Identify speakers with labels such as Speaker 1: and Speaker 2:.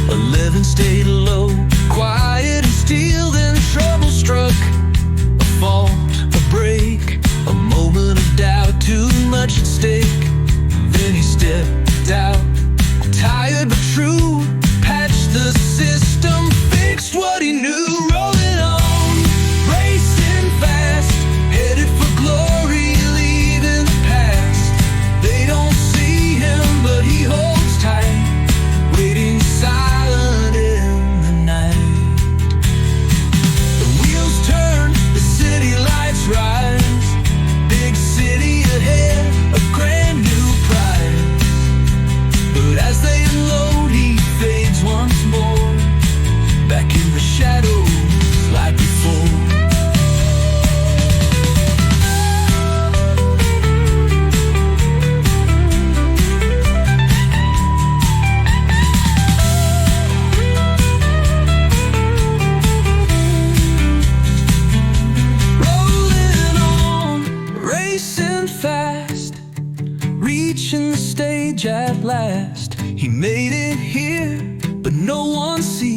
Speaker 1: 11 stayed low, quiet and still, then trouble struck. A fault, a break, a moment of doubt, too much at stake. Then he stepped out, tired but true, patched the system, fixed what he knew. Rolling on, racing fast, headed for glory, leaving the past. They don't see him, but he holds tight, waiting silent in the night. The wheels turn, the city lights rise, big city ahead, a grand new prize. But as they unload, he fades once more, back in the shadows like before. Rolling on, racing fast, reaching the stage at last. He made it here, but no one sees.